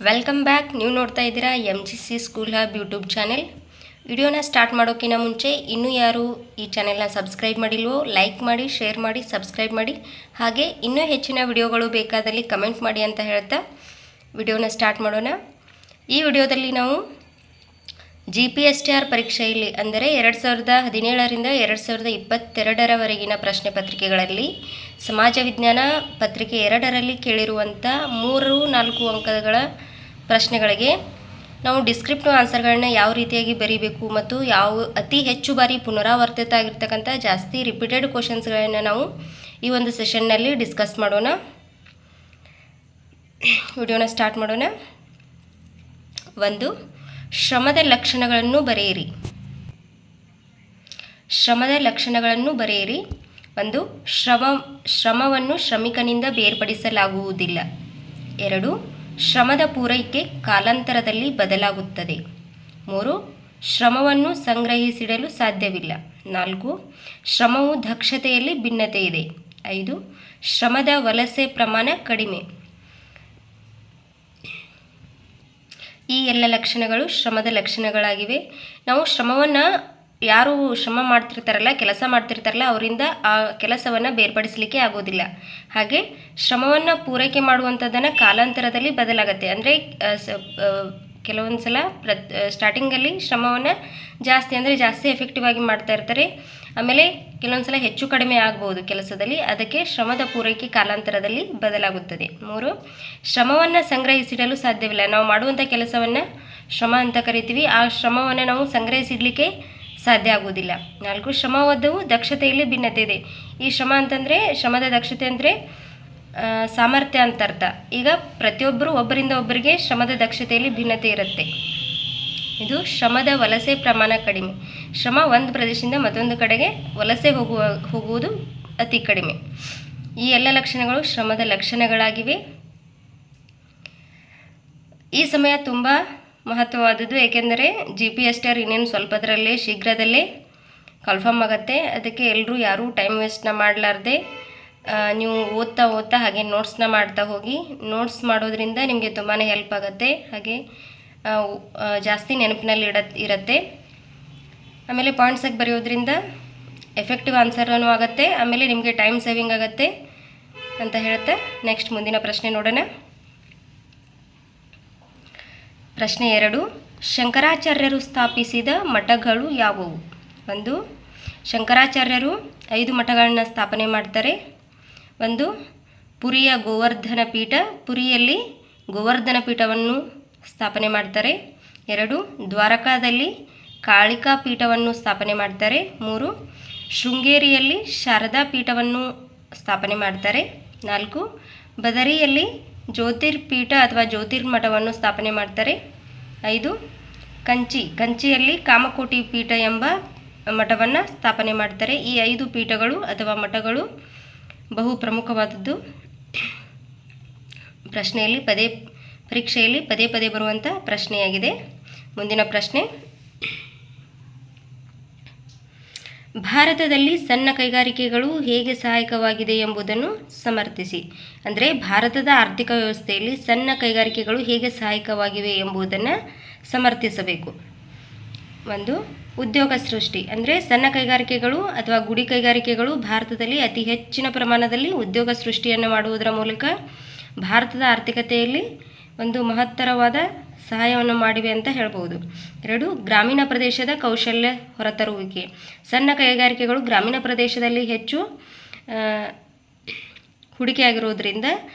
Welcome back. ನೀವು ನೋಡ್ತಾ ಇದ್ದೀರಾ MGC school hub YouTube channel. ವಿಡಿಯೋನ ಸ್ಟಾರ್ಟ್ ಮಾಡೋಕ್ಕಿಂತ ಮುಂಚೆ ಇನ್ನೂ ಯಾರು ಈ ಚಾನೆಲ್ನ ಸಬ್ಸ್ಕ್ರೈಬ್ ಮಾಡಿಲ್ವೋ ಲೈಕ್ ಮಾಡಿ, ಶೇರ್ ಮಾಡಿ, ಸಬ್ಸ್ಕ್ರೈಬ್ ಮಾಡಿ. ಹಾಗೆ ಇನ್ನೂ ಹೆಚ್ಚಿನ ವಿಡಿಯೋಗಳು ಬೇಕಾದಲ್ಲಿ ಕಮೆಂಟ್ ಮಾಡಿ ಅಂತ ಹೇಳ್ತಾ ವಿಡಿಯೋನ ಸ್ಟಾರ್ಟ್ ಮಾಡೋಣ. ಈ ವಿಡಿಯೋದಲ್ಲಿ ನಾವು GPSTR ಪರೀಕ್ಷೆಯಲ್ಲಿ ಅಂದರೆ 2017ರಿಂದ 2022ರವರೆಗಿನ ಪ್ರಶ್ನೆ ಪತ್ರಿಕೆಗಳಲ್ಲಿ ಸಮಾಜ ವಿಜ್ಞಾನ ಪತ್ರಿಕೆ 2ರಲ್ಲಿ ಕೇಳಿರುವಂಥ 3-4 ಅಂಕಗಳ ಪ್ರಶ್ನೆಗಳಿಗೆ ನಾವು ಡಿಸ್ಕ್ರಿಪ್ಟಿವ್ ಆನ್ಸರ್ಗಳನ್ನ ಯಾವ ರೀತಿಯಾಗಿ ಬರೀಬೇಕು ಮತ್ತು ಯಾವ ಅತಿ ಹೆಚ್ಚು ಬಾರಿ ಪುನರಾವರ್ತಿತ ಆಗಿರ್ತಕ್ಕಂಥ ಜಾಸ್ತಿ ರಿಪೀಟೆಡ್ ಕ್ವಶನ್ಸ್ಗಳನ್ನು ನಾವು ಈ ಒಂದು ಸೆಷನ್ನಲ್ಲಿ ಡಿಸ್ಕಸ್ ಮಾಡೋಣ. ವಿಡಿಯೋನ ಸ್ಟಾರ್ಟ್ ಮಾಡೋಣ. 1. ಶ್ರಮದ ಲಕ್ಷಣಗಳನ್ನು ಬರೆಯಿರಿ. ಶ್ರಮದ ಲಕ್ಷಣಗಳನ್ನು ಬರೆಯಿರಿ. 1. ಶ್ರಮವನ್ನು ಶ್ರಮಿಕನಿಂದ ಬೇರ್ಪಡಿಸಲಾಗುವುದಿಲ್ಲ. 2. ಶ್ರಮದ ಪೂರೈಕೆ ಕಾಲಾಂತರದಲ್ಲಿ ಬದಲಾಗುತ್ತದೆ. 3. ಶ್ರಮವನ್ನು ಸಂಗ್ರಹಿಸಿಡಲು ಸಾಧ್ಯವಿಲ್ಲ. 4. ಶ್ರಮವು ದಕ್ಷತೆಯಲ್ಲಿ ಭಿನ್ನತೆ ಇದೆ. 5. ಶ್ರಮದ ವಲಸೆ ಪ್ರಮಾಣ ಕಡಿಮೆ. ಈ ಎಲ್ಲ ಲಕ್ಷಣಗಳು ಶ್ರಮದ ಲಕ್ಷಣಗಳಾಗಿವೆ. ನಾವು ಶ್ರಮವನ್ನು ಯಾರು ಶ್ರಮ ಮಾಡ್ತಿರ್ತಾರಲ್ಲ, ಕೆಲಸ ಮಾಡ್ತಿರ್ತಾರಲ್ಲ, ಅವರಿಂದ ಆ ಕೆಲಸವನ್ನು ಬೇರ್ಪಡಿಸಲಿಕ್ಕೆ ಆಗೋದಿಲ್ಲ. ಹಾಗೆ ಶ್ರಮವನ್ನು ಪೂರೈಕೆ ಮಾಡುವಂಥದ್ದನ್ನು ಕಾಲಾಂತರದಲ್ಲಿ ಬದಲಾಗತ್ತೆ. ಅಂದರೆ ಕೆಲವೊಂದು ಸಲ ಸ್ಟಾರ್ಟಿಂಗಲ್ಲಿ ಶ್ರಮವನ್ನು ಜಾಸ್ತಿ ಎಫೆಕ್ಟಿವ್ ಆಗಿ ಮಾಡ್ತಾ ಇರ್ತಾರೆ. ಆಮೇಲೆ ಕೆಲವೊಂದು ಸಲ ಹೆಚ್ಚು ಕಡಿಮೆ ಆಗ್ಬೋದು ಕೆಲಸದಲ್ಲಿ. ಅದಕ್ಕೆ ಶ್ರಮದ ಪೂರೈಕೆ ಕಾಲಾಂತರದಲ್ಲಿ ಬದಲಾಗುತ್ತದೆ. 3. ಶ್ರಮವನ್ನು ಸಂಗ್ರಹಿಸಿಡಲು ಸಾಧ್ಯವಿಲ್ಲ. ನಾವು ಮಾಡುವಂಥ ಕೆಲಸವನ್ನು ಶ್ರಮ ಅಂತ ಕರಿತೀವಿ. ಆ ಶ್ರಮವನ್ನು ನಾವು ಸಂಗ್ರಹಿಸಿಡಲಿಕ್ಕೆ ಸಾಧ್ಯ ಆಗೋದಿಲ್ಲ. 4. ಶ್ರಮವದ್ದು ದಕ್ಷತೆಯಲ್ಲಿ ಭಿನ್ನತೆ ಇದೆ. ಈ ಶ್ರಮ ಅಂತಂದರೆ ಶ್ರಮದ ದಕ್ಷತೆ ಅಂದರೆ ಸಾಮರ್ಥ್ಯ ಅಂತ ಅರ್ಥ. ಈಗ ಪ್ರತಿಯೊಬ್ಬರು ಒಬ್ಬರಿಂದ ಒಬ್ಬರಿಗೆ ಶ್ರಮದ ದಕ್ಷತೆಯಲ್ಲಿ ಭಿನ್ನತೆ ಇರುತ್ತೆ. ಇದು ಶ್ರಮದ ವಲಸೆ ಪ್ರಮಾಣ ಕಡಿಮೆ. ಶ್ರಮ ಒಂದು ಪ್ರದೇಶದಿಂದ ಮತ್ತೊಂದು ಕಡೆಗೆ ವಲಸೆ ಹೋಗುವುದು ಅತಿ ಕಡಿಮೆ. ಈ ಎಲ್ಲ ಲಕ್ಷಣಗಳು ಶ್ರಮದ ಲಕ್ಷಣಗಳಾಗಿವೆ. ಈ ಸಮಯ ತುಂಬ ಮಹತ್ವವಾದದ್ದು. ಏಕೆಂದರೆ GPSTR ಇನ್ನೇನು ಸ್ವಲ್ಪದರಲ್ಲೇ ಶೀಘ್ರದಲ್ಲೇ ಕನ್ಫರ್ಮ್ ಆಗುತ್ತೆ. ಅದಕ್ಕೆ ಎಲ್ಲರೂ ಯಾರೂ ಟೈಮ್ ವೇಸ್ಟ್ನ ಮಾಡಲಾರ್ದೆ ನೀವು ಓದ್ತಾ ಹಾಗೆ ನೋಟ್ಸ್ನ ಮಾಡ್ತಾ ಹೋಗಿ. ನೋಟ್ಸ್ ಮಾಡೋದ್ರಿಂದ ನಿಮಗೆ ತುಂಬಾ ಹೆಲ್ಪ್ ಆಗುತ್ತೆ. ಹಾಗೆ ಜಾಸ್ತಿ ನೆನಪಿನಲ್ಲಿ ಇರುತ್ತೆ. ಆಮೇಲೆ ಪಾಯಿಂಟ್ಸಾಗಿ ಬರೆಯೋದ್ರಿಂದ ಎಫೆಕ್ಟಿವ್ ಆನ್ಸರನ್ನು ಆಗುತ್ತೆ. ಆಮೇಲೆ ನಿಮಗೆ ಟೈಮ್ ಸೇವಿಂಗ್ ಆಗುತ್ತೆ ಅಂತ ಹೇಳ್ತಾ ನೆಕ್ಸ್ಟ್ ಮುಂದಿನ ಪ್ರಶ್ನೆ ನೋಡೋಣ. ಪ್ರಶ್ನೆ 2. ಶಂಕರಾಚಾರ್ಯರು ಸ್ಥಾಪಿಸಿದ ಮಠಗಳು ಯಾವುವು? 1. ಶಂಕರಾಚಾರ್ಯರು 5 ಮಠಗಳನ್ನು ಸ್ಥಾಪನೆ ಮಾಡ್ತಾರೆ. 1. ಪುರಿಯ ಗೋವರ್ಧನ ಪೀಠ, ಪುರಿಯಲ್ಲಿ ಗೋವರ್ಧನ ಪೀಠವನ್ನು ಸ್ಥಾಪನೆ ಮಾಡ್ತಾರೆ. 2. ದ್ವಾರಕಾದಲ್ಲಿ ಕಾಳಿಕಾ ಪೀಠವನ್ನು ಸ್ಥಾಪನೆ ಮಾಡ್ತಾರೆ. 3. ಶೃಂಗೇರಿಯಲ್ಲಿ ಶಾರದಾ ಪೀಠವನ್ನು ಸ್ಥಾಪನೆ ಮಾಡ್ತಾರೆ. 4. ಬದರಿಯಲ್ಲಿ ಜ್ಯೋತಿರ್ಪೀಠ ಅಥವಾ ಜ್ಯೋತಿರ್ಮಠವನ್ನು ಸ್ಥಾಪನೆ ಮಾಡ್ತಾರೆ. 5. ಕಂಚಿಯಲ್ಲಿ ಕಾಮಕೋಟಿ ಪೀಠ ಎಂಬ ಮಠವನ್ನು ಸ್ಥಾಪನೆ ಮಾಡ್ತಾರೆ. ಈ 5 ಪೀಠಗಳು ಅಥವಾ ಮಠಗಳು ಬಹು ಪ್ರಮುಖವಾದದ್ದು. ಪರೀಕ್ಷೆಯಲ್ಲಿ ಪದೇ ಪದೇ ಬರುವಂಥ ಪ್ರಶ್ನೆಯಾಗಿದೆ. ಮುಂದಿನ ಪ್ರಶ್ನೆ. ಭಾರತದಲ್ಲಿ ಸಣ್ಣ ಕೈಗಾರಿಕೆಗಳು ಹೇಗೆ ಸಹಾಯಕವಾಗಿದೆ ಎಂಬುದನ್ನು ಸಮರ್ಥಿಸಿ. ಅಂದರೆ ಭಾರತದ ಆರ್ಥಿಕ ವ್ಯವಸ್ಥೆಯಲ್ಲಿ ಸಣ್ಣ ಕೈಗಾರಿಕೆಗಳು ಹೇಗೆ ಸಹಾಯಕವಾಗಿವೆ ಎಂಬುದನ್ನು ಸಮರ್ಥಿಸಬೇಕು. 1. ಉದ್ಯೋಗ ಸೃಷ್ಟಿ. ಅಂದರೆ ಸಣ್ಣ ಕೈಗಾರಿಕೆಗಳು ಅಥವಾ ಗುಡಿ ಕೈಗಾರಿಕೆಗಳು ಭಾರತದಲ್ಲಿ ಅತಿ ಹೆಚ್ಚಿನ ಪ್ರಮಾಣದಲ್ಲಿ ಉದ್ಯೋಗ ಸೃಷ್ಟಿಯನ್ನು ಮಾಡುವುದರ ಮೂಲಕ ಭಾರತದ ಆರ್ಥಿಕತೆಯಲ್ಲಿ ಒಂದು ಮಹತ್ತರವಾದ ಸಹಾಯವನ್ನು ಮಾಡಿವೆ ಅಂತ ಹೇಳ್ಬೋದು. 2. ಗ್ರಾಮೀಣ ಪ್ರದೇಶದ ಕೌಶಲ್ಯ ಹೊರತರುವಿಕೆ. ಸಣ್ಣ ಕೈಗಾರಿಕೆಗಳು ಗ್ರಾಮೀಣ ಪ್ರದೇಶದಲ್ಲಿ ಹೆಚ್ಚು ಹೂಡಿಕೆಯಾಗಿರೋದ್ರಿಂದ,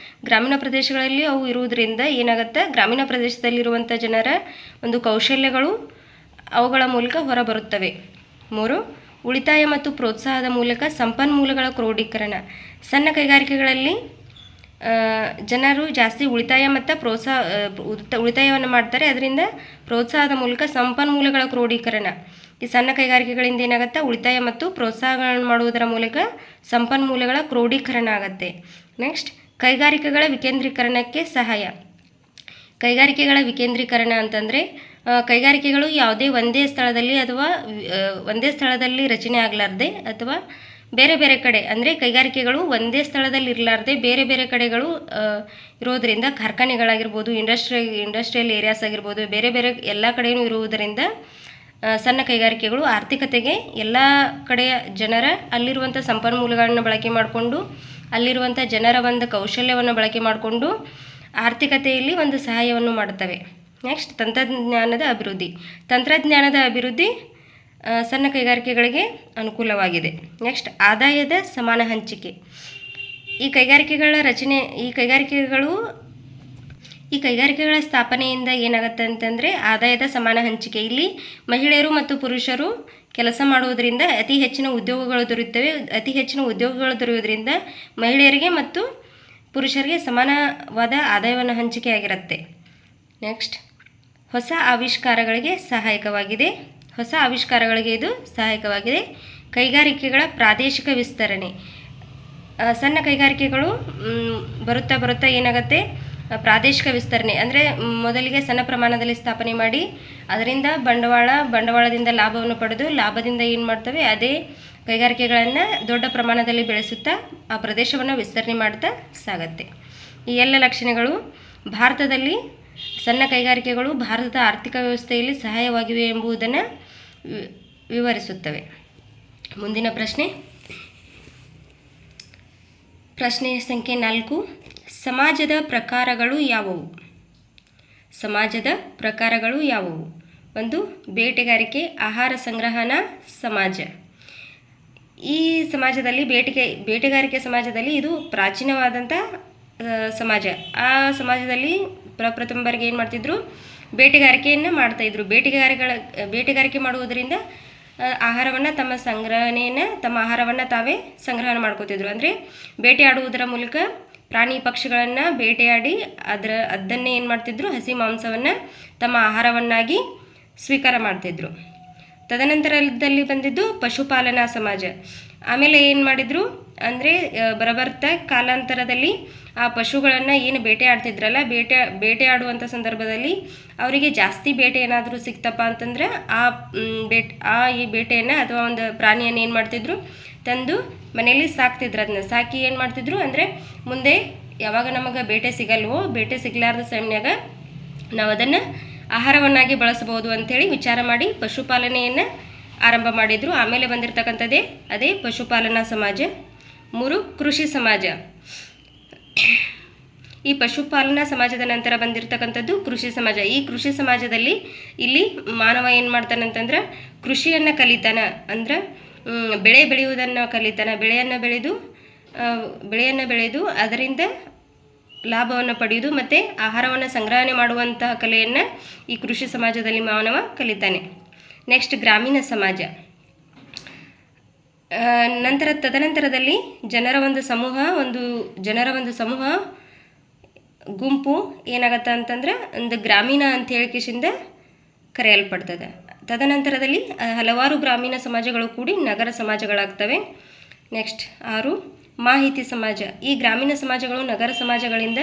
ಗ್ರಾಮೀಣ ಪ್ರದೇಶಗಳಲ್ಲಿ ಅವು ಇರುವುದರಿಂದ ಏನಾಗುತ್ತೆ, ಗ್ರಾಮೀಣ ಪ್ರದೇಶದಲ್ಲಿರುವಂಥ ಜನರ ಒಂದು ಕೌಶಲ್ಯಗಳು ಅವುಗಳ ಮೂಲಕ ಹೊರಬರುತ್ತವೆ. 3. ಉಳಿತಾಯ ಮತ್ತು ಪ್ರೋತ್ಸಾಹದ ಮೂಲಕ ಸಂಪನ್ಮೂಲಗಳ ಕ್ರೋಢೀಕರಣ. ಸಣ್ಣ ಕೈಗಾರಿಕೆಗಳಲ್ಲಿ ಜನರು ಜಾಸ್ತಿ ಉಳಿತಾಯ ಮತ್ತು ಉಳಿತಾಯವನ್ನು ಮಾಡ್ತಾರೆ. ಅದರಿಂದ ಪ್ರೋತ್ಸಾಹದ ಮೂಲಕ ಸಂಪನ್ಮೂಲಗಳ ಕ್ರೋಢೀಕರಣ. ಈ ಸಣ್ಣ ಕೈಗಾರಿಕೆಗಳಿಂದ ಏನಾಗುತ್ತೆ, ಉಳಿತಾಯ ಮತ್ತು ಪ್ರೋತ್ಸಾಹಗಳನ್ನು ಮಾಡುವುದರ ಮೂಲಕ ಸಂಪನ್ಮೂಲಗಳ ಕ್ರೋಢೀಕರಣ ಆಗುತ್ತೆ. ನೆಕ್ಸ್ಟ್, ಕೈಗಾರಿಕೆಗಳ ವಿಕೇಂದ್ರೀಕರಣಕ್ಕೆ ಸಹಾಯ. ಕೈಗಾರಿಕೆಗಳ ವಿಕೇಂದ್ರೀಕರಣ ಅಂತಂದರೆ ಕೈಗಾರಿಕೆಗಳು ಯಾವುದೇ ಒಂದೇ ಸ್ಥಳದಲ್ಲಿ ರಚನೆ ಆಗಲಾರ್ದೆ ಅಥವಾ ಬೇರೆ ಬೇರೆ ಕಡೆ ಅಂದರೆ ಕೈಗಾರಿಕೆಗಳು ಒಂದೇ ಸ್ಥಳದಲ್ಲಿ ಇರಲಾರ್ದೆ ಬೇರೆ ಬೇರೆ ಕಡೆಗಳು ಇರೋದರಿಂದ, ಕಾರ್ಖಾನೆಗಳಾಗಿರ್ಬೋದು, ಇಂಡಸ್ಟ್ರಿಯಲ್ ಏರಿಯಾಸ್ ಆಗಿರ್ಬೋದು, ಬೇರೆ ಬೇರೆ ಎಲ್ಲ ಕಡೆಯೂ ಇರುವುದರಿಂದ ಸಣ್ಣ ಕೈಗಾರಿಕೆಗಳು ಆರ್ಥಿಕತೆಗೆ ಎಲ್ಲ ಕಡೆಯ ಜನರ ಅಲ್ಲಿರುವಂಥ ಸಂಪನ್ಮೂಲಗಳನ್ನು ಬಳಕೆ ಮಾಡಿಕೊಂಡು, ಅಲ್ಲಿರುವಂಥ ಜನರ ಒಂದು ಕೌಶಲ್ಯವನ್ನು ಬಳಕೆ ಮಾಡಿಕೊಂಡು ಆರ್ಥಿಕತೆಯಲ್ಲಿ ಒಂದು ಸಹಾಯವನ್ನು ಮಾಡುತ್ತವೆ. ನೆಕ್ಸ್ಟ್ ತಂತ್ರಜ್ಞಾನದ ಅಭಿವೃದ್ಧಿ ಸಣ್ಣ ಕೈಗಾರಿಕೆಗಳಿಗೆ ಅನುಕೂಲವಾಗಿದೆ. ನೆಕ್ಸ್ಟ್ ಆದಾಯದ ಸಮಾನ ಹಂಚಿಕೆ. ಈ ಕೈಗಾರಿಕೆಗಳ ಸ್ಥಾಪನೆಯಿಂದ ಏನಾಗುತ್ತೆ ಅಂತಂದರೆ ಆದಾಯದ ಸಮಾನ ಹಂಚಿಕೆ. ಇಲ್ಲಿ ಮಹಿಳೆಯರು ಮತ್ತು ಪುರುಷರು ಕೆಲಸ ಮಾಡುವುದರಿಂದ ಅತಿ ಹೆಚ್ಚಿನ ಉದ್ಯೋಗಗಳು ದೊರೆಯುವುದರಿಂದ ಮಹಿಳೆಯರಿಗೆ ಮತ್ತು ಪುರುಷರಿಗೆ ಸಮಾನವಾದ ಆದಾಯವನ್ನು ಹಂಚಿಕೆಯಾಗಿರುತ್ತೆ. ನೆಕ್ಸ್ಟ್ ಹೊಸ ಆವಿಷ್ಕಾರಗಳಿಗೆ ಇದು ಸಹಾಯಕವಾಗಿದೆ. ಕೈಗಾರಿಕೆಗಳ ಪ್ರಾದೇಶಿಕ ವಿಸ್ತರಣೆ. ಸಣ್ಣ ಕೈಗಾರಿಕೆಗಳು ಬರುತ್ತಾ ಏನಾಗುತ್ತೆ, ಪ್ರಾದೇಶಿಕ ವಿಸ್ತರಣೆ ಅಂದರೆ ಮೊದಲಿಗೆ ಸಣ್ಣ ಪ್ರಮಾಣದಲ್ಲಿ ಸ್ಥಾಪನೆ ಮಾಡಿ ಅದರಿಂದ ಬಂಡವಾಳದಿಂದ ಲಾಭವನ್ನು ಪಡೆದು ಲಾಭದಿಂದ ಏನು ಮಾಡ್ತವೆ, ಅದೇ ಕೈಗಾರಿಕೆಗಳನ್ನು ದೊಡ್ಡ ಪ್ರಮಾಣದಲ್ಲಿ ಬೆಳೆಸುತ್ತಾ ಆ ಪ್ರದೇಶವನ್ನು ವಿಸ್ತರಣೆ ಮಾಡ್ತಾ ಸಾಗತ್ತೆ. ಈ ಎಲ್ಲ ಲಕ್ಷಣಗಳು ಭಾರತದಲ್ಲಿ ಸಣ್ಣ ಕೈಗಾರಿಕೆಗಳು ಭಾರತದ ಆರ್ಥಿಕ ವ್ಯವಸ್ಥೆಯಲ್ಲಿ ಸಹಾಯವಾಗಿವೆ ಎಂಬುದನ್ನು ವಿವರಿಸುತ್ತವೆ. ಮುಂದಿನ ಪ್ರಶ್ನೆ ಸಂಖ್ಯೆ 4. ಸಮಾಜದ ಪ್ರಕಾರಗಳು ಯಾವುವು? 1. ಬೇಟೆಗಾರಿಕೆ, ಆಹಾರ ಸಂಗ್ರಹಣಾ ಸಮಾಜ. ಈ ಸಮಾಜದಲ್ಲಿ ಬೇಟೆಗಾರಿಕೆ ಸಮಾಜದಲ್ಲಿ ಇದು ಪ್ರಾಚೀನವಾದಂಥ ಸಮಾಜ. ಆ ಸಮಾಜದಲ್ಲಿ ಪ್ರಪ್ರಥಮ ಬಾರಿಗೆ ಏನು ಮಾಡ್ತಿದ್ರು, ಬೇಟೆಗಾರಿಕೆಯನ್ನು ಮಾಡ್ತಾಯಿದ್ರು. ಬೇಟೆಗಾರಿಕೆ ಮಾಡುವುದರಿಂದ ಆಹಾರವನ್ನು ತಮ್ಮ ಆಹಾರವನ್ನು ತಾವೇ ಸಂಗ್ರಹಣೆ ಮಾಡ್ಕೋತಿದ್ರು. ಅಂದರೆ ಬೇಟೆಯಾಡುವುದರ ಮೂಲಕ ಪ್ರಾಣಿ ಪಕ್ಷಿಗಳನ್ನು ಬೇಟೆಯಾಡಿ ಅದನ್ನೇ ಏನು ಮಾಡ್ತಿದ್ರು, ಹಸಿ ಮಾಂಸವನ್ನು ತಮ್ಮ ಆಹಾರವನ್ನಾಗಿ ಸ್ವೀಕಾರ ಮಾಡ್ತಿದ್ರು. ತದನಂತರದಲ್ಲಿ ಬಂದಿದ್ದು ಪಶುಪಾಲನಾ ಸಮಾಜ. ಆಮೇಲೆ ಏನು ಮಾಡಿದರು ಅಂದರೆ ಬರಬರ್ತಾ ಕಾಲಾಂತರದಲ್ಲಿ ಆ ಪಶುಗಳನ್ನು ಏನು ಬೇಟೆಯಾಡ್ತಿದ್ರಲ್ಲ, ಬೇಟೆಯಾಡುವಂಥ ಸಂದರ್ಭದಲ್ಲಿ ಅವರಿಗೆ ಜಾಸ್ತಿ ಬೇಟೆ ಏನಾದರೂ ಸಿಕ್ತಪ್ಪ ಅಂತಂದರೆ ಈ ಬೇಟೆಯನ್ನು ಅಥವಾ ಒಂದು ಪ್ರಾಣಿಯನ್ನು ಏನು ಮಾಡ್ತಿದ್ರು, ತಂದು ಮನೆಯಲ್ಲಿ ಸಾಕ್ತಿದ್ರು. ಅದನ್ನ ಸಾಕಿ ಏನು ಮಾಡ್ತಿದ್ರು ಅಂದರೆ ಮುಂದೆ ಯಾವಾಗ ನಮಗೆ ಬೇಟೆ ಸಿಗಲಾರ್ದ ಸಮಯದಾಗ ನಾವು ಅದನ್ನು ಆಹಾರವನ್ನಾಗಿ ಬಳಸಬಹುದು ಅಂಥೇಳಿ ವಿಚಾರ ಮಾಡಿ ಪಶುಪಾಲನೆಯನ್ನು ಆರಂಭ ಮಾಡಿದರು. ಆಮೇಲೆ ಬಂದಿರತಕ್ಕಂಥದ್ದೇ ಅದೇ ಪಶುಪಾಲನಾ ಸಮಾಜ. 3. ಕೃಷಿ ಸಮಾಜ. ಈ ಪಶುಪಾಲನಾ ಸಮಾಜದ ನಂತರ ಬಂದಿರತಕ್ಕಂಥದ್ದು ಕೃಷಿ ಸಮಾಜ. ಈ ಕೃಷಿ ಸಮಾಜದಲ್ಲಿ ಇಲ್ಲಿ ಮಾನವ ಏನು ಮಾಡ್ತಾನೆ ಅಂತಂದ್ರೆ ಕೃಷಿಯನ್ನು ಕಲಿತಾನೆ. ಅಂದ್ರೆ ಬೆಳೆ ಬೆಳೆಯುವುದನ್ನು ಕಲಿತಾನೆ. ಬೆಳೆಯನ್ನು ಬೆಳೆದು ಅದರಿಂದ ಲಾಭವನ್ನು ಪಡೆಯುವುದು ಮತ್ತು ಆಹಾರವನ್ನು ಸಂಗ್ರಹಣೆ ಮಾಡುವಂತಹ ಕಲೆಯನ್ನು ಈ ಕೃಷಿ ಸಮಾಜದಲ್ಲಿ ಮಾನವ ಕಲಿತಾನೆ. ನೆಕ್ಸ್ಟ್ ಗ್ರಾಮೀಣ ಸಮಾಜ. ತದನಂತರದಲ್ಲಿ ಜನರ ಒಂದು ಸಮೂಹ ಗುಂಪು ಏನಾಗತ್ತೆ ಅಂತಂದ್ರೆ ಒಂದು ಗ್ರಾಮೀಣ ಅಂತ ಹೇಳಿಕೆಯಿಂದ ಕರೆಯಲ್ಪಡ್ತದೆ. ತದನಂತರದಲ್ಲಿ ಹಲವಾರು ಗ್ರಾಮೀಣ ಸಮಾಜಗಳು ಕೂಡಿ ನಗರ ಸಮಾಜಗಳಾಗ್ತವೆ. ನೆಕ್ಸ್ಟ್ 6. ಮಾಹಿತಿ ಸಮಾಜ. ಈ ಗ್ರಾಮೀಣ ಸಮಾಜಗಳು ನಗರ ಸಮಾಜಗಳಿಂದ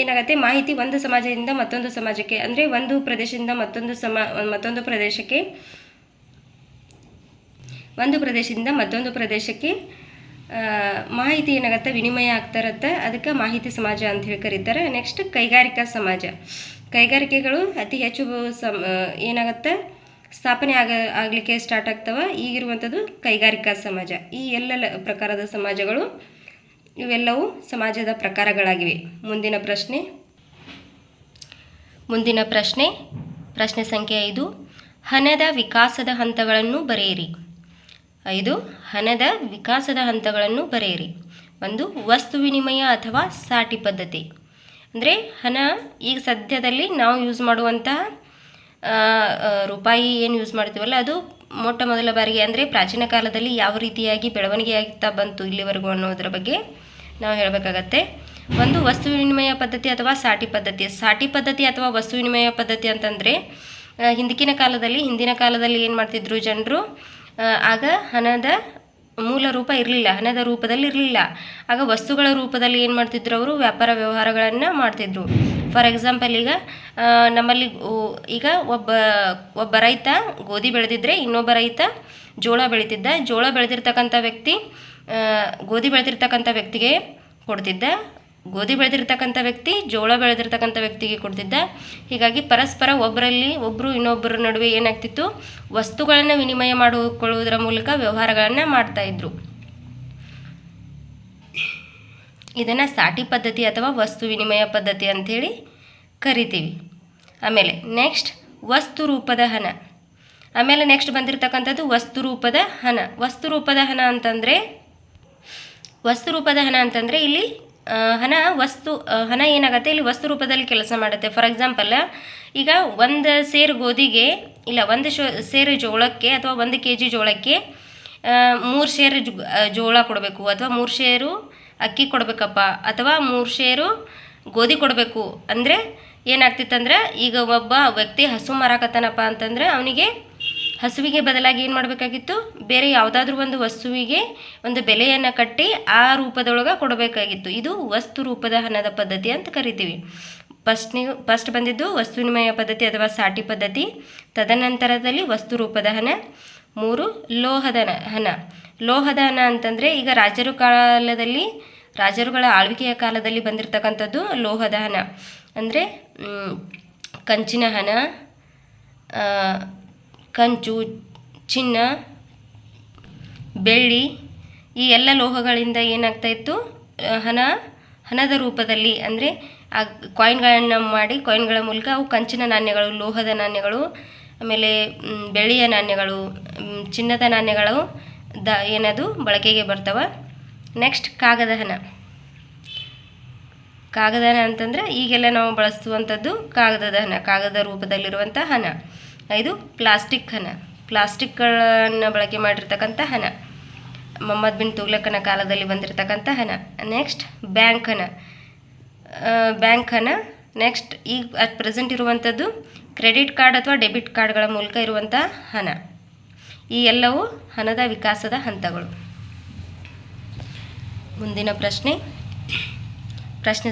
ಏನಾಗುತ್ತೆ, ಮಾಹಿತಿ ಒಂದು ಸಮಾಜದಿಂದ ಮತ್ತೊಂದು ಸಮಾಜಕ್ಕೆ, ಅಂದರೆ ಒಂದು ಪ್ರದೇಶದಿಂದ ಮತ್ತೊಂದು ಪ್ರದೇಶಕ್ಕೆ ಮಾಹಿತಿ ಏನಾಗುತ್ತೆ ವಿನಿಮಯ ಆಗ್ತಾ ಇರುತ್ತೆ. ಅದಕ್ಕೆ ಮಾಹಿತಿ ಸಮಾಜ ಅಂತ ಹೇಳಿ ಕರೀತಾರೆ. ನೆಕ್ಸ್ಟ್ ಕೈಗಾರಿಕಾ ಸಮಾಜ. ಕೈಗಾರಿಕೆಗಳು ಅತಿ ಹೆಚ್ಚು ಏನಾಗುತ್ತೆ ಸ್ಥಾಪನೆ ಆಗಲಿಕ್ಕೆ ಸ್ಟಾರ್ಟ್ ಆಗ್ತವೆ. ಈಗಿರುವಂಥದ್ದು ಕೈಗಾರಿಕಾ ಸಮಾಜ. ಈ ಎಲ್ಲ ಪ್ರಕಾರದ ಸಮಾಜಗಳು ಇವೆಲ್ಲವೂ ಸಮಾಜದ ಪ್ರಕಾರಗಳಾಗಿವೆ. ಮುಂದಿನ ಪ್ರಶ್ನೆ ಸಂಖ್ಯೆ 5. ಹಣದ ವಿಕಾಸದ ಹಂತಗಳನ್ನು ಬರೆಯಿರಿ. 5. ಹಣದ ವಿಕಾಸದ ಹಂತಗಳನ್ನು ಬರೆಯಿರಿ. 1. ವಸ್ತು ವಿನಿಮಯ ಅಥವಾ ಸಾಟಿ ಪದ್ಧತಿ. ಅಂದರೆ ಹಣ ಈಗ ಸದ್ಯದಲ್ಲಿ ನಾವು ಯೂಸ್ ಮಾಡುವಂತಹ ರೂಪಾಯಿ ಏನು ಯೂಸ್ ಮಾಡ್ತೀವಲ್ಲ, ಅದು ಮೊಟ್ಟ ಮೊದಲ ಬಾರಿಗೆ ಅಂದರೆ ಪ್ರಾಚೀನ ಕಾಲದಲ್ಲಿ ಯಾವ ರೀತಿಯಾಗಿ ಬೆಳವಣಿಗೆ ಆಗ್ತಾ ಬಂತು ಇಲ್ಲಿವರೆಗೂ ಅನ್ನೋದ್ರ ಬಗ್ಗೆ ನಾವು ಹೇಳಬೇಕಾಗತ್ತೆ. 1. ವಸ್ತು ವಿನಿಮಯ ಪದ್ಧತಿ ಅಥವಾ ಸಾಟಿ ಪದ್ಧತಿ ಅಥವಾ ವಸ್ತು ವಿನಿಮಯ ಪದ್ಧತಿ ಅಂತಂದರೆ ಹಿಂದಿನ ಕಾಲದಲ್ಲಿ ಏನು ಮಾಡ್ತಿದ್ರು ಜನರು, ಆಗ ಹಣದ ಮೂಲ ರೂಪ ಇರಲಿಲ್ಲ, ಹಣದ ರೂಪದಲ್ಲಿ ಇರಲಿಲ್ಲ. ಆಗ ವಸ್ತುಗಳ ರೂಪದಲ್ಲಿ ಏನು ಮಾಡ್ತಿದ್ರು, ಅವರು ವ್ಯಾಪಾರ ವ್ಯವಹಾರಗಳನ್ನು ಮಾಡ್ತಿದ್ರು. ಫಾರ್ ಎಕ್ಸಾಂಪಲ್ ಈಗ ನಮ್ಮಲ್ಲಿ ಈಗ ಒಬ್ಬ ರೈತ ಗೋಧಿ ಬೆಳೆದಿದ್ರೆ ಇನ್ನೊಬ್ಬ ರೈತ ಜೋಳ ಬೆಳೀತಿದ್ದ. ಜೋಳ ಬೆಳೆದಿರ್ತಕ್ಕಂಥ ವ್ಯಕ್ತಿ ಗೋಧಿ ಬೆಳೆದಿರ್ತಕ್ಕಂಥ ವ್ಯಕ್ತಿಗೆ ಕೊಡ್ತಿದ್ದ, ಗೋಧಿ ಬೆಳೆದಿರ್ತಕ್ಕಂಥ ವ್ಯಕ್ತಿ ಜೋಳ ಬೆಳೆದಿರ್ತಕ್ಕಂಥ ವ್ಯಕ್ತಿಗೆ ಕೊಡ್ತಿದ್ದ. ಹೀಗಾಗಿ ಪರಸ್ಪರ ಒಬ್ಬರು ಇನ್ನೊಬ್ಬರ ನಡುವೆ ಏನಾಗ್ತಿತ್ತು, ವಸ್ತುಗಳನ್ನು ವಿನಿಮಯ ಮಾಡಿಕೊಳ್ಳುವುದರ ಮೂಲಕ ವ್ಯವಹಾರಗಳನ್ನು ಮಾಡ್ತಾಯಿದ್ರು. ಇದನ್ನು ಸಾಟಿ ಪದ್ಧತಿ ಅಥವಾ ವಸ್ತು ವಿನಿಮಯ ಪದ್ಧತಿ ಅಂಥೇಳಿ ಕರಿತೀವಿ. ಆಮೇಲೆ ನೆಕ್ಸ್ಟ್ ವಸ್ತು ರೂಪದ ಹಣ. ಆಮೇಲೆ ನೆಕ್ಸ್ಟ್ ಬಂದಿರತಕ್ಕಂಥದ್ದು ವಸ್ತು ರೂಪದ ಹಣ. ವಸ್ತು ರೂಪದ ಹಣ ಅಂತಂದರೆ ಇಲ್ಲಿ ಹಣ ಏನಾಗುತ್ತೆ, ಇಲ್ಲಿ ವಸ್ತು ರೂಪದಲ್ಲಿ ಕೆಲಸ ಮಾಡುತ್ತೆ. ಫಾರ್ ಎಕ್ಸಾಂಪಲ್, ಈಗ 1 ಸೇರು ಗೋಧಿಗೆ ಇಲ್ಲ 1 ಸೇರು ಜೋಳಕ್ಕೆ ಅಥವಾ 1 kg ಜೋಳಕ್ಕೆ 3 ಸೇರು ಜೋಳ ಕೊಡಬೇಕು, ಅಥವಾ 3 ಸೇರು ಅಕ್ಕಿ ಕೊಡಬೇಕಪ್ಪ, ಅಥವಾ 3 ಸೇರು ಗೋಧಿ ಕೊಡಬೇಕು ಅಂದರೆ ಏನಾಗ್ತಿತ್ತಂದ್ರೆ, ಈಗ ಒಬ್ಬ ವ್ಯಕ್ತಿ ಹಸು ಮಾರಾಕತ್ತಾನಪ್ಪ ಅಂತಂದರೆ ಅವನಿಗೆ ಹಸುವಿಗೆ ಬದಲಾಗಿ ಏನು ಮಾಡಬೇಕಾಗಿತ್ತು, ಬೇರೆ ಯಾವುದಾದ್ರೂ ಒಂದು ವಸ್ತುವಿಗೆ ಒಂದು ಬೆಲೆಯನ್ನು ಕಟ್ಟಿ ಆ ರೂಪದೊಳಗೆ ಕೊಡಬೇಕಾಗಿತ್ತು. ಇದು ವಸ್ತು ರೂಪದ ಹಣದ ಪದ್ಧತಿ ಅಂತ ಕರಿತೀವಿ. ಫಸ್ಟ್ ಬಂದಿದ್ದು ವಸ್ತು ವಿನಿಮಯ ಪದ್ಧತಿ ಅಥವಾ ಸಾಟಿ ಪದ್ಧತಿ. ತದನಂತರದಲ್ಲಿ ವಸ್ತು ರೂಪದ ಹಣ. 3 ಲೋಹದ ಹಣ. ಲೋಹದ ಹಣ ಅಂತಂದರೆ ಈಗ ರಾಜರುಗಳ ಆಳ್ವಿಕೆಯ ಕಾಲದಲ್ಲಿ ಬಂದಿರತಕ್ಕಂಥದ್ದು ಲೋಹದ ಹಣ. ಅಂದರೆ ಕಂಚಿನ ಹಣ, ಕಂಚು, ಚಿನ್ನ, ಬೆಳ್ಳಿ, ಈ ಎಲ್ಲ ಲೋಹಗಳಿಂದ ಏನಾಗ್ತಾಯಿತ್ತು, ಹಣದ ರೂಪದಲ್ಲಿ ಅಂದರೆ ಆ ಕಾಯಿನ್ಗಳನ್ನು ಮಾಡಿ, ಕಾಯಿನ್ಗಳ ಮೂಲಕ ಅವು ಕಂಚಿನ ನಾಣ್ಯಗಳು, ಲೋಹದ ನಾಣ್ಯಗಳು, ಆಮೇಲೆ ಬೆಳ್ಳಿಯ ನಾಣ್ಯಗಳು, ಚಿನ್ನದ ನಾಣ್ಯಗಳು ಏನದು ಬಳಕೆಗೆ ಬರ್ತವೆ. ನೆಕ್ಸ್ಟ್ ಕಾಗದ ಹಣ. ಕಾಗದ ಹಣ ಅಂತಂದರೆ ಈಗೆಲ್ಲ ನಾವು ಬಳಸುವಂಥದ್ದು ಕಾಗದದ ಹಣ, ಕಾಗದ ರೂಪದಲ್ಲಿರುವಂಥ ಹಣ. 5 ಪ್ಲಾಸ್ಟಿಕ್ ಹಣ. ಪ್ಲಾಸ್ಟಿಕ್ಗಳನ್ನು ಬಳಕೆ ಮಾಡಿರ್ತಕ್ಕಂಥ ಹಣ, ಮೊಹಮ್ಮದ್ ಬಿನ್ ತುಗ್ಲಕನ ಕಾಲದಲ್ಲಿ ಬಂದಿರತಕ್ಕಂಥ ಹಣ. ನೆಕ್ಸ್ಟ್ ಬ್ಯಾಂಕ್ ಹಣ. ನೆಕ್ಸ್ಟ್ ಈಗ ಅಟ್ ಪ್ರೆಸೆಂಟ್ ಇರುವಂಥದ್ದು ಕ್ರೆಡಿಟ್ ಕಾರ್ಡ್ ಅಥವಾ ಡೆಬಿಟ್ ಕಾರ್ಡ್ಗಳ ಮೂಲಕ ಇರುವಂಥ ಹಣ. ಈ ಎಲ್ಲವೂ ಹಣದ ವಿಕಾಸದ ಹಂತಗಳು. ಮುಂದಿನ ಪ್ರಶ್ನೆ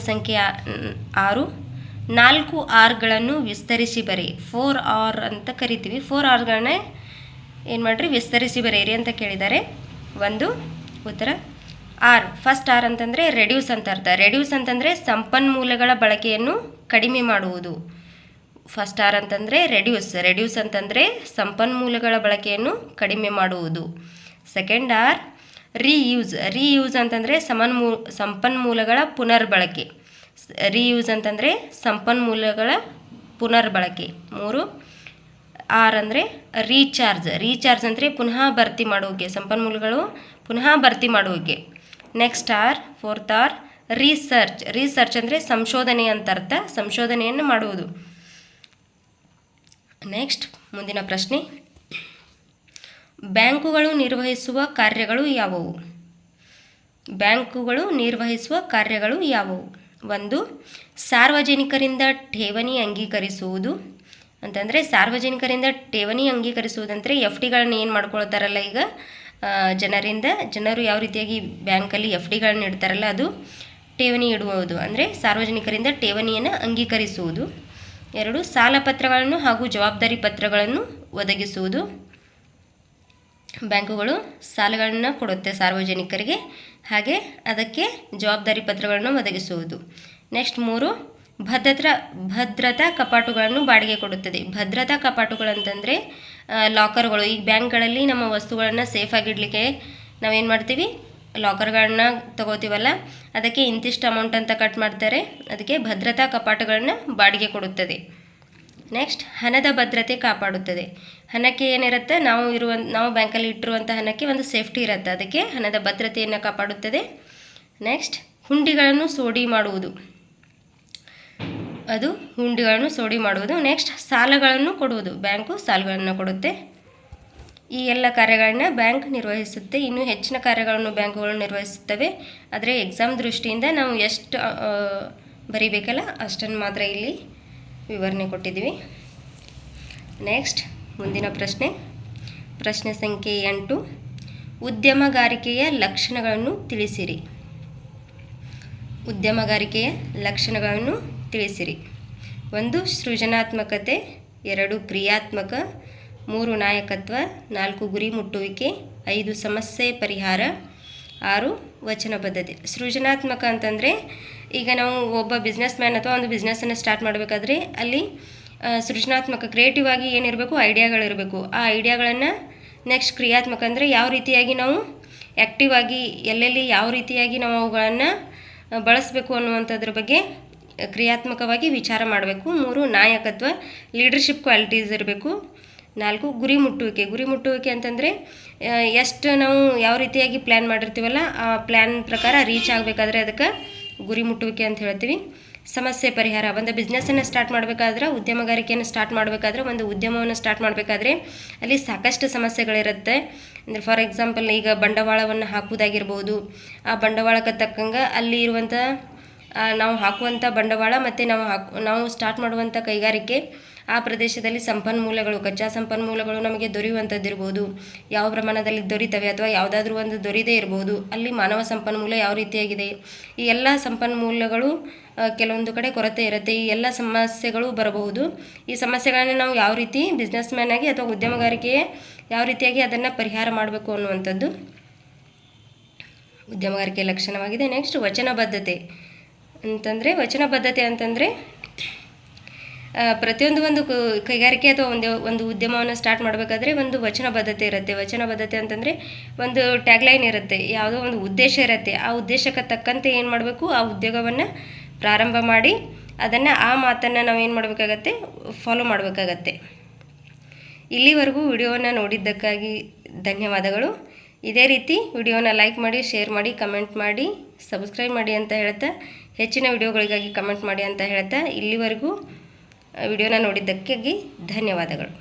ಸಂಖ್ಯೆ 6. 4 Rಗಳನ್ನು ವಿಸ್ತರಿಸಿ ಬರೆಯಿ. 4 R ಅಂತ ಕರಿತೀವಿ. 4 Rಗಳನ್ನ ಏನು ಮಾಡಿರಿ, ವಿಸ್ತರಿಸಿ ಬರೆಯಿರಿ ಅಂತ ಕೇಳಿದ್ದಾರೆ. ಒಂದು ಉತ್ತರ ಆರ್. ಫಸ್ಟ್ ಆರ್ ಅಂತಂದರೆ ರೆಡ್ಯೂಸ್ ಅಂತ ಅರ್ಥ. ರೆಡ್ಯೂಸ್ ಅಂತಂದರೆ ಸಂಪನ್ಮೂಲಗಳ ಬಳಕೆಯನ್ನು ಕಡಿಮೆ ಮಾಡುವುದು. ಫಸ್ಟ್ ಆರ್ ಅಂತಂದರೆ ರೆಡ್ಯೂಸ್ ಅಂತಂದರೆ ಸಂಪನ್ಮೂಲಗಳ ಬಳಕೆಯನ್ನು ಕಡಿಮೆ ಮಾಡುವುದು. ಸೆಕೆಂಡ್ ಆರ್ ರೀಯೂಸ್ ಅಂತಂದರೆ ಸಂಪನ್ಮೂಲಗಳ ಪುನರ್ಬಳಕೆ. ರೀಯೂಸ್ ಅಂತಂದರೆ ಸಂಪನ್ಮೂಲಗಳ ಪುನರ್ಬಳಕೆ. 3 ಆರ್ ಅಂದರೆ ರೀಚಾರ್ಜ್ ಅಂದರೆ ಪುನಃ ಭರ್ತಿ ಮಾಡುವಿಕೆ, ಸಂಪನ್ಮೂಲಗಳು ಪುನಃ ಭರ್ತಿ ಮಾಡುವಿಕೆ. Next R. Fourth R research ಅಂದರೆ ಸಂಶೋಧನೆ ಅಂತ ಅರ್ಥ, ಸಂಶೋಧನೆಯನ್ನು ಮಾಡುವುದು. ನೆಕ್ಸ್ಟ್ ಮುಂದಿನ ಪ್ರಶ್ನೆ, ಬ್ಯಾಂಕುಗಳು ನಿರ್ವಹಿಸುವ ಕಾರ್ಯಗಳು ಯಾವುವು? ಬ್ಯಾಂಕುಗಳು ನಿರ್ವಹಿಸುವ ಕಾರ್ಯಗಳು ಯಾವುವು? 1 ಸಾರ್ವಜನಿಕರಿಂದ ಠೇವಣಿ ಅಂಗೀಕರಿಸುವುದು ಅಂತಂದರೆ, ಸಾರ್ವಜನಿಕರಿಂದ ಠೇವಣಿ ಅಂಗೀಕರಿಸುವುದಂದರೆ ಎಫ್ ಡಿಗಳನ್ನ ಏನು ಮಾಡ್ಕೊಳ್ತಾರಲ್ಲ, ಈಗ ಜನರು ಯಾವ ರೀತಿಯಾಗಿ ಬ್ಯಾಂಕಲ್ಲಿ ಎಫ್ ಡಿಗಳನ್ನ ಇಡ್ತಾರಲ್ಲ, ಅದು ಠೇವಣಿ ಇಡುವುದು ಅಂದರೆ ಸಾರ್ವಜನಿಕರಿಂದ ಠೇವಣಿಯನ್ನು ಅಂಗೀಕರಿಸುವುದು. 2 ಸಾಲ ಪತ್ರಗಳನ್ನು ಹಾಗೂ ಜವಾಬ್ದಾರಿ ಪತ್ರಗಳನ್ನು ಒದಗಿಸುವುದು. ಬ್ಯಾಂಕುಗಳು ಸಾಲಗಳನ್ನು ಕೊಡುತ್ತೆ ಸಾರ್ವಜನಿಕರಿಗೆ, ಹಾಗೆ ಅದಕ್ಕೆ ಜವಾಬ್ದಾರಿ ಪತ್ರಗಳನ್ನು ಒದಗಿಸುವುದು. ನೆಕ್ಸ್ಟ್ 3 ಭದ್ರತಾ ಕಪಾಟುಗಳನ್ನು ಬಾಡಿಗೆ ಕೊಡುತ್ತದೆ. ಭದ್ರತಾ ಕಪಾಟುಗಳಂತಂದರೆ ಲಾಕರ್ಗಳು. ಈಗ ಬ್ಯಾಂಕ್ಗಳಲ್ಲಿ ನಮ್ಮ ವಸ್ತುಗಳನ್ನು ಸೇಫಾಗಿಡಲಿಕ್ಕೆ ನಾವೇನು ಮಾಡ್ತೀವಿ, ಲಾಕರ್ಗಳನ್ನ ತಗೋತೀವಲ್ಲ, ಅದಕ್ಕೆ ಇಂತಿಷ್ಟು ಅಮೌಂಟ್ ಅಂತ ಕಟ್ ಮಾಡ್ತಾರೆ, ಅದಕ್ಕೆ ಭದ್ರತಾ ಕಪಾಟುಗಳನ್ನು ಬಾಡಿಗೆ ಕೊಡುತ್ತದೆ. ನೆಕ್ಸ್ಟ್ ಹಣದ ಭದ್ರತೆ ಕಾಪಾಡುತ್ತದೆ. ಹಣಕ್ಕೆ ಏನಿರುತ್ತೆ, ನಾವು ಬ್ಯಾಂಕಲ್ಲಿ ಇಟ್ಟಿರುವಂಥ ಹಣಕ್ಕೆ ಒಂದು ಸೇಫ್ಟಿ ಇರುತ್ತೆ, ಅದಕ್ಕೆ ಹಣದ ಭದ್ರತೆಯನ್ನು ಕಾಪಾಡುತ್ತದೆ. ನೆಕ್ಸ್ಟ್ ಹುಂಡಿಗಳನ್ನು ಸೋಡಿ ಮಾಡುವುದು, ಅದು ಹುಂಡಿಗಳನ್ನು ಸೋಡಿ ಮಾಡುವುದು. ನೆಕ್ಸ್ಟ್ ಸಾಲಗಳನ್ನು ಕೊಡುವುದು, ಬ್ಯಾಂಕು ಸಾಲಗಳನ್ನು ಕೊಡುತ್ತೆ. ಈ ಎಲ್ಲ ಕಾರ್ಯಗಳನ್ನ ಬ್ಯಾಂಕ್ ನಿರ್ವಹಿಸುತ್ತೆ. ಇನ್ನೂ ಹೆಚ್ಚಿನ ಕಾರ್ಯಗಳನ್ನು ಬ್ಯಾಂಕುಗಳು ನಿರ್ವಹಿಸುತ್ತವೆ, ಆದರೆ ಎಕ್ಸಾಮ್ ದೃಷ್ಟಿಯಿಂದ ನಾವು ಎಷ್ಟು ಬರೀಬೇಕಲ್ಲ ಅಷ್ಟನ್ನು ಮಾತ್ರ ಇಲ್ಲಿ ವಿವರಣೆ ಕೊಟ್ಟಿದ್ದೀವಿ. ನೆಕ್ಸ್ಟ್ ಮುಂದಿನ ಪ್ರಶ್ನೆ ಸಂಖ್ಯೆ 8. ಉದ್ಯಮಗಾರಿಕೆಯ ಲಕ್ಷಣಗಳನ್ನು ತಿಳಿಸಿರಿ. ಉದ್ಯಮಗಾರಿಕೆಯ ಲಕ್ಷಣಗಳನ್ನು ತಿಳಿಸಿರಿ. 1 ಸೃಜನಾತ್ಮಕತೆ, 2 ಕ್ರಿಯಾತ್ಮಕ, 3 ನಾಯಕತ್ವ, 4 ಗುರಿ ಮುಟ್ಟುವಿಕೆ, 5 ಸಮಸ್ಯೆ ಪರಿಹಾರ, 6 ವಚನ ಬದ್ಧತೆ. ಸೃಜನಾತ್ಮಕ ಅಂತಂದರೆ ಈಗ ನಾವು ಒಬ್ಬ ಬಿಸ್ನೆಸ್ ಮ್ಯಾನ್ ಅಥವಾ ಒಂದು ಬಿಸ್ನೆಸ್ಸನ್ನು ಸ್ಟಾರ್ಟ್ ಮಾಡಬೇಕಾದ್ರೆ ಅಲ್ಲಿ ಸೃಜನಾತ್ಮಕ ಕ್ರಿಯೇಟಿವ್ ಆಗಿ ಏನಿರಬೇಕು, ಐಡಿಯಾಗಳಿರಬೇಕು. ಆ ಐಡಿಯಾಗಳನ್ನು ನೆಕ್ಸ್ಟ್ ಕ್ರಿಯಾತ್ಮಕ ಅಂದರೆ ಯಾವ ರೀತಿಯಾಗಿ ನಾವು ಆ್ಯಕ್ಟಿವ್ ಆಗಿ ಎಲ್ಲೆಲ್ಲಿ ಯಾವ ರೀತಿಯಾಗಿ ನಾವು ಅವುಗಳನ್ನು ಬಳಸಬೇಕು ಅನ್ನುವಂಥದ್ರ ಬಗ್ಗೆ ಕ್ರಿಯಾತ್ಮಕವಾಗಿ ವಿಚಾರ ಮಾಡಬೇಕು. 3 ನಾಯಕತ್ವ, ಲೀಡರ್ಶಿಪ್ ಕ್ವಾಲಿಟೀಸ್ ಇರಬೇಕು. 4 ಗುರಿ ಮುಟ್ಟುವಿಕೆ ಅಂತಂದರೆ ಎಷ್ಟು ನಾವು ಯಾವ ರೀತಿಯಾಗಿ ಪ್ಲ್ಯಾನ್ ಮಾಡಿರ್ತೀವಲ್ಲ ಆ ಪ್ಲ್ಯಾನ್ ಪ್ರಕಾರ ರೀಚ್ ಆಗಬೇಕಾದ್ರೆ ಅದಕ್ಕೆ ಗುರಿ ಮುಟ್ಟುವಿಕೆ ಅಂತ ಹೇಳ್ತೀವಿ. ಸಮಸ್ಯೆ ಪರಿಹಾರ, ಒಂದು ಬಿಸ್ನೆಸ್ಸನ್ನು ಸ್ಟಾರ್ಟ್ ಮಾಡಬೇಕಾದ್ರೆ, ಉದ್ಯಮಗಾರಿಕೆಯನ್ನು ಸ್ಟಾರ್ಟ್ ಮಾಡಬೇಕಾದ್ರೆ, ಒಂದು ಉದ್ಯಮವನ್ನು ಸ್ಟಾರ್ಟ್ ಮಾಡಬೇಕಾದ್ರೆ ಅಲ್ಲಿ ಸಾಕಷ್ಟು ಸಮಸ್ಯೆಗಳಿರುತ್ತೆ. ಅಂದರೆ ಫಾರ್ ಎಕ್ಸಾಂಪಲ್ ಈಗ ಬಂಡವಾಳವನ್ನು ಹಾಕುವುದಾಗಿರ್ಬೋದು, ಆ ಬಂಡವಾಳಕ್ಕೆ ತಕ್ಕಂಗೆ ಅಲ್ಲಿ ಇರುವಂಥ ನಾವು ಹಾಕುವಂಥ ಬಂಡವಾಳ ಮತ್ತು ನಾವು ಸ್ಟಾರ್ಟ್ ಮಾಡುವಂಥ ಕೈಗಾರಿಕೆ, ಆ ಪ್ರದೇಶದಲ್ಲಿ ಸಂಪನ್ಮೂಲಗಳು, ಕಚ್ಚಾ ಸಂಪನ್ಮೂಲಗಳು ನಮಗೆ ದೊರೆಯುವಂಥದ್ದಿರ್ಬೋದು, ಯಾವ ಪ್ರಮಾಣದಲ್ಲಿ ದೊರೀತವೆ ಅಥವಾ ಯಾವುದಾದ್ರೂ ಒಂದು ದೊರೀದೇ ಇರ್ಬೋದು. ಅಲ್ಲಿ ಮಾನವ ಸಂಪನ್ಮೂಲ ಯಾವ ರೀತಿಯಾಗಿದೆ, ಈ ಎಲ್ಲ ಸಂಪನ್ಮೂಲಗಳು ಕೆಲವೊಂದು ಕಡೆ ಕೊರತೆ ಇರುತ್ತೆ. ಈ ಎಲ್ಲ ಸಮಸ್ಯೆಗಳು ಬರಬಹುದು. ಈ ಸಮಸ್ಯೆಗಳನ್ನು ನಾವು ಯಾವ ರೀತಿ ಬಿಸ್ನೆಸ್ ಮ್ಯಾನ್ ಆಗಿ ಅಥವಾ ಉದ್ಯಮಗಾರಿಕೆಯೇ ಯಾವ ರೀತಿಯಾಗಿ ಅದನ್ನು ಪರಿಹಾರ ಮಾಡಬೇಕು ಅನ್ನುವಂಥದ್ದು ಉದ್ಯಮಗಾರಿಕೆ ಲಕ್ಷಣವಾಗಿದೆ. ನೆಕ್ಸ್ಟ್ ವಚನಬದ್ಧತೆ ಅಂತಂದರೆ ಪ್ರತಿಯೊಂದು ಕೈಗಾರಿಕೆ ಅಥವಾ ಒಂದು ಉದ್ಯಮವನ್ನು ಸ್ಟಾರ್ಟ್ ಮಾಡಬೇಕಾದ್ರೆ ಒಂದು ವಚನಬದ್ಧತೆ ಇರುತ್ತೆ. ವಚನಬದ್ಧತೆ ಅಂತಂದರೆ ಒಂದು ಟ್ಯಾಗ್ಲೈನ್ ಇರುತ್ತೆ, ಯಾವುದೋ ಒಂದು ಉದ್ದೇಶ ಇರುತ್ತೆ. ಆ ಉದ್ದೇಶಕ್ಕೆ ತಕ್ಕಂತೆ ಏನು ಮಾಡಬೇಕು, ಆ ಉದ್ಯೋಗವನ್ನು ಪ್ರಾರಂಭ ಮಾಡಿ ಅದನ್ನು ಆ ಮಾತನ್ನು ನಾವು ಏನು ಮಾಡಬೇಕಾಗತ್ತೆ, ಫಾಲೋ ಮಾಡಬೇಕಾಗತ್ತೆ. ಇಲ್ಲಿವರೆಗೂ ವಿಡಿಯೋವನ್ನು ನೋಡಿದ್ದಕ್ಕಾಗಿ ಧನ್ಯವಾದಗಳು. ಇದೇ ರೀತಿ ವಿಡಿಯೋನ ಲೈಕ್ ಮಾಡಿ, ಶೇರ್ ಮಾಡಿ, ಕಮೆಂಟ್ ಮಾಡಿ, ಸಬ್ಸ್ಕ್ರೈಬ್ ಮಾಡಿ ಅಂತ ಹೇಳ್ತಾ, ಹೆಚ್ಚಿನ ವಿಡಿಯೋಗಳಿಗಾಗಿ ಕಮೆಂಟ್ ಮಾಡಿ ಅಂತ ಹೇಳ್ತಾ, ಇಲ್ಲಿವರೆಗೂ ವಿಡಿಯೋನ ನೋಡಿದ್ದಕ್ಕಾಗಿ ಧನ್ಯವಾದಗಳು.